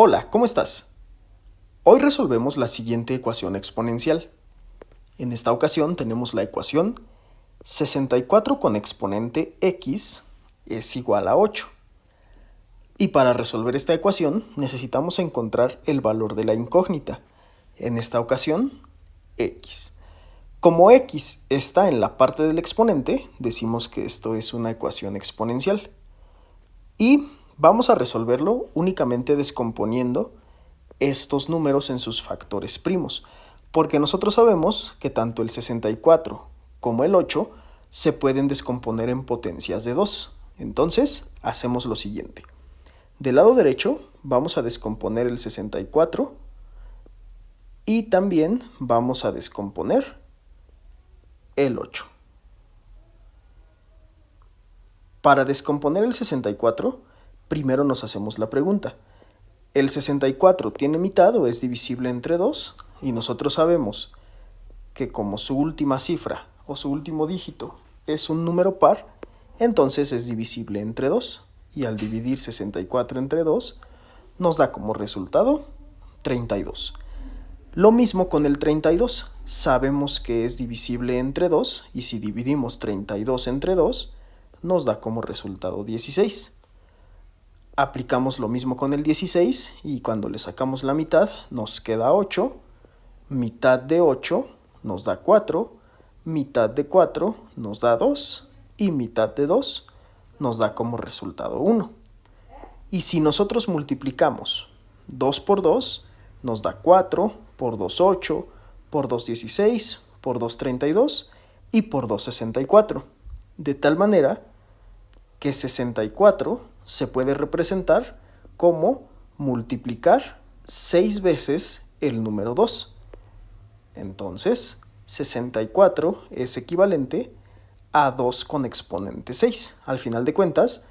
Hola, ¿cómo estás? Hoy resolvemos la siguiente ecuación exponencial. En esta ocasión tenemos la ecuación 64 con exponente x es igual a 8. Y para resolver esta ecuación necesitamos encontrar el valor de la incógnita. En esta ocasión, x. Como x está en la parte del exponente, decimos que esto es una ecuación exponencial. Y vamos a resolverlo únicamente descomponiendo estos números en sus factores primos, porque nosotros sabemos que tanto el 64 como el 8 se pueden descomponer en potencias de 2. Entonces, hacemos lo siguiente. Del lado derecho vamos a descomponer el 64 y también vamos a descomponer el 8. Para descomponer el 64, primero nos hacemos la pregunta. ¿El 64 tiene mitad o es divisible entre 2? Y nosotros sabemos que como su última cifra o su último dígito es un número par, entonces es divisible entre 2. Y al dividir 64 entre 2, nos da como resultado 32. Lo mismo con el 32. Sabemos que es divisible entre 2 y si dividimos 32 entre 2, nos da como resultado 16. Aplicamos lo mismo con el 16 y cuando le sacamos la mitad nos queda 8. Mitad de 8 nos da 4. Mitad de 4 nos da 2. Y mitad de 2 nos da como resultado 1. Y si nosotros multiplicamos 2 por 2, nos da 4, por 2 8, por 2 16, por 2 32 y por 2 64. De tal manera que 64 se puede representar como multiplicar 6 veces el número 2. Entonces, 64 es equivalente a 2 con exponente 6. Al final de cuentas,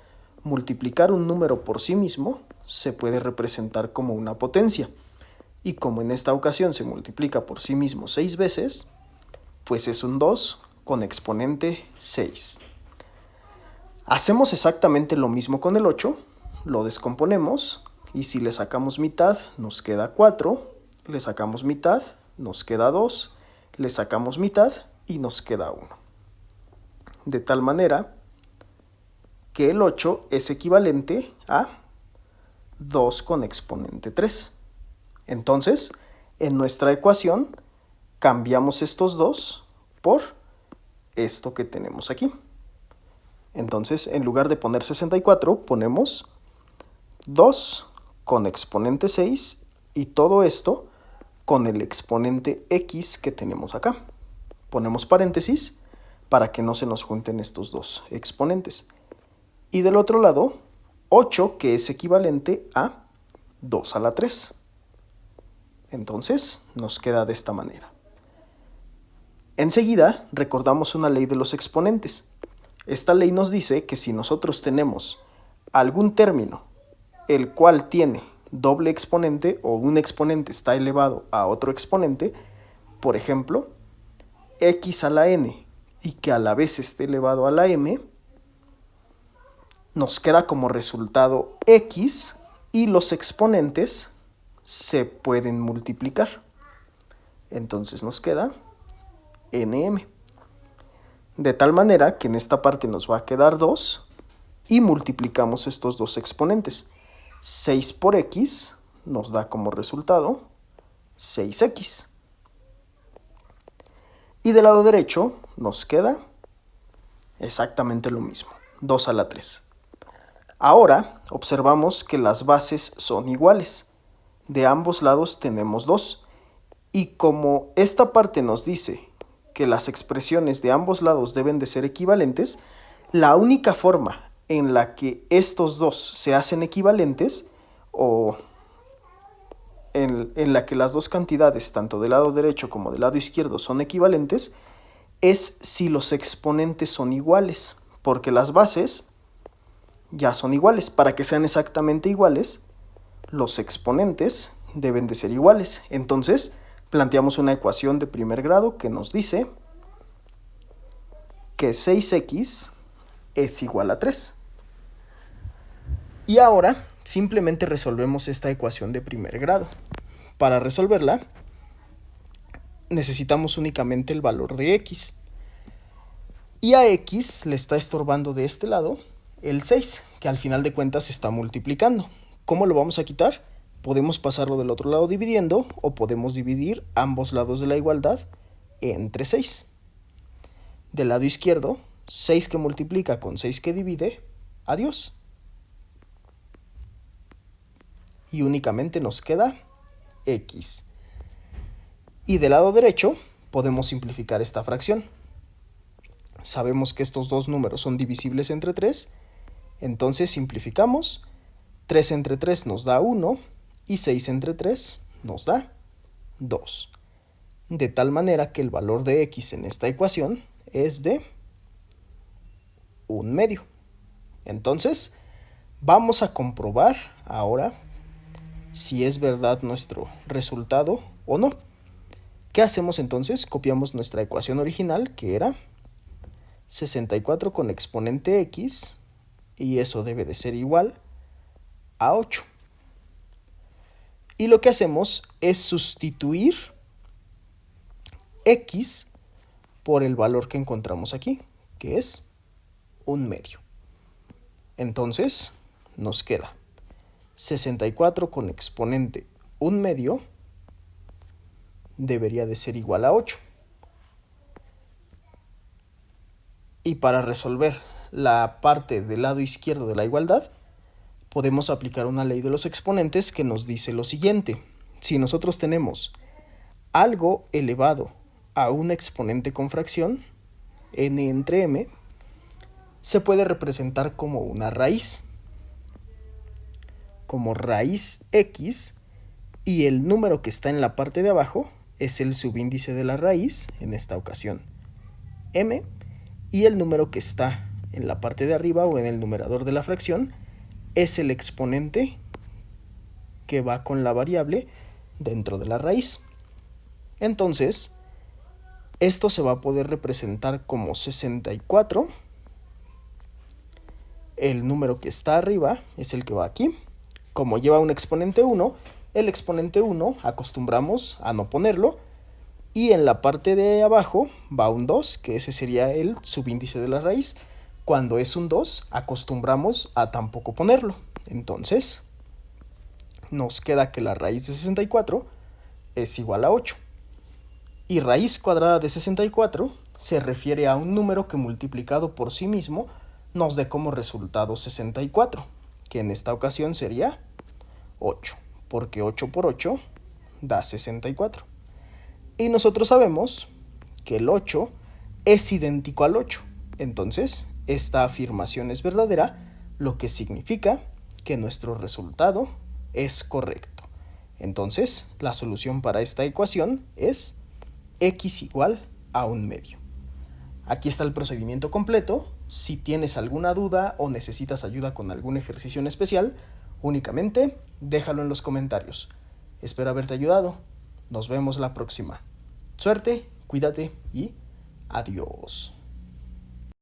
multiplicar un número por sí mismo se puede representar como una potencia. Y como en esta ocasión se multiplica por sí mismo 6 veces, pues es un 2 con exponente 6. Hacemos exactamente lo mismo con el 8, lo descomponemos y si le sacamos mitad nos queda 4, le sacamos mitad, nos queda 2, le sacamos mitad y nos queda 1. De tal manera que el 8 es equivalente a 2 con exponente 3. Entonces, en nuestra ecuación cambiamos estos dos por esto que tenemos aquí. Entonces, en lugar de poner 64, ponemos 2 con exponente 6 y todo esto con el exponente x que tenemos acá. Ponemos paréntesis para que no se nos junten estos dos exponentes. Y del otro lado, 8 que es equivalente a 2 a la 3. Entonces, nos queda de esta manera. Enseguida, recordamos una ley de los exponentes. Esta ley nos dice que si nosotros tenemos algún término el cual tiene doble exponente o un exponente está elevado a otro exponente, por ejemplo, x a la n y que a la vez esté elevado a la m, nos queda como resultado x y los exponentes se pueden multiplicar. Entonces nos queda nm. De tal manera que en esta parte nos va a quedar 2 y multiplicamos estos dos exponentes. 6 por x nos da como resultado 6x. Y del lado derecho nos queda exactamente lo mismo, 2 a la 3. Ahora observamos que las bases son iguales. De ambos lados tenemos 2. Y como esta parte nos dice que las expresiones de ambos lados deben de ser equivalentes, la única forma en la que estos dos se hacen equivalentes o en la que las dos cantidades, tanto del lado derecho como del lado izquierdo, son equivalentes, es si los exponentes son iguales, porque las bases ya son iguales. Para que sean exactamente iguales, los exponentes deben de ser iguales. Entonces, planteamos una ecuación de primer grado que nos dice que 6x es igual a 3. Y ahora simplemente resolvemos esta ecuación de primer grado. Para resolverla, necesitamos únicamente el valor de x. Y a x le está estorbando de este lado el 6, que al final de cuentas se está multiplicando. ¿Cómo lo vamos a quitar? Podemos pasarlo del otro lado dividiendo, o podemos dividir ambos lados de la igualdad entre 6. Del lado izquierdo, 6 que multiplica con 6 que divide, adiós. Y únicamente nos queda x. Y del lado derecho, podemos simplificar esta fracción. Sabemos que estos dos números son divisibles entre 3, entonces simplificamos. 3 entre 3 nos da 1 y 6 entre 3 nos da 2. De tal manera que el valor de x en esta ecuación es de 1/2. Entonces, vamos a comprobar ahora si es verdad nuestro resultado o no. ¿Qué hacemos entonces? Copiamos nuestra ecuación original, que era 64 con exponente x, y eso debe de ser igual a 8. Y lo que hacemos es sustituir x por el valor que encontramos aquí, que es 1/2. Entonces, nos queda 64 con exponente 1/2 debería de ser igual a 8. Y para resolver la parte del lado izquierdo de la igualdad, podemos aplicar una ley de los exponentes que nos dice lo siguiente. Si nosotros tenemos algo elevado a un exponente con fracción, n entre m, se puede representar como una raíz, como raíz x, y el número que está en la parte de abajo es el subíndice de la raíz, en esta ocasión m, y el número que está en la parte de arriba o en el numerador de la fracción es el exponente que va con la variable dentro de la raíz. Entonces, esto se va a poder representar como 64. El número que está arriba es el que va aquí. Como lleva un exponente 1, el exponente 1 acostumbramos a no ponerlo. Y en la parte de abajo va un 2, que ese sería el subíndice de la raíz. Cuando es un 2, acostumbramos a tampoco ponerlo. Entonces, nos queda que la raíz de 64 es igual a 8. Y raíz cuadrada de 64 se refiere a un número que multiplicado por sí mismo nos dé como resultado 64, que en esta ocasión sería 8, porque 8 por 8 da 64. Y nosotros sabemos que el 8 es idéntico al 8. Entonces, esta afirmación es verdadera, lo que significa que nuestro resultado es correcto. Entonces, la solución para esta ecuación es x igual a 1/2. Aquí está el procedimiento completo. Si tienes alguna duda o necesitas ayuda con algún ejercicio en especial, únicamente déjalo en los comentarios. Espero haberte ayudado. Nos vemos la próxima. Suerte, cuídate y adiós.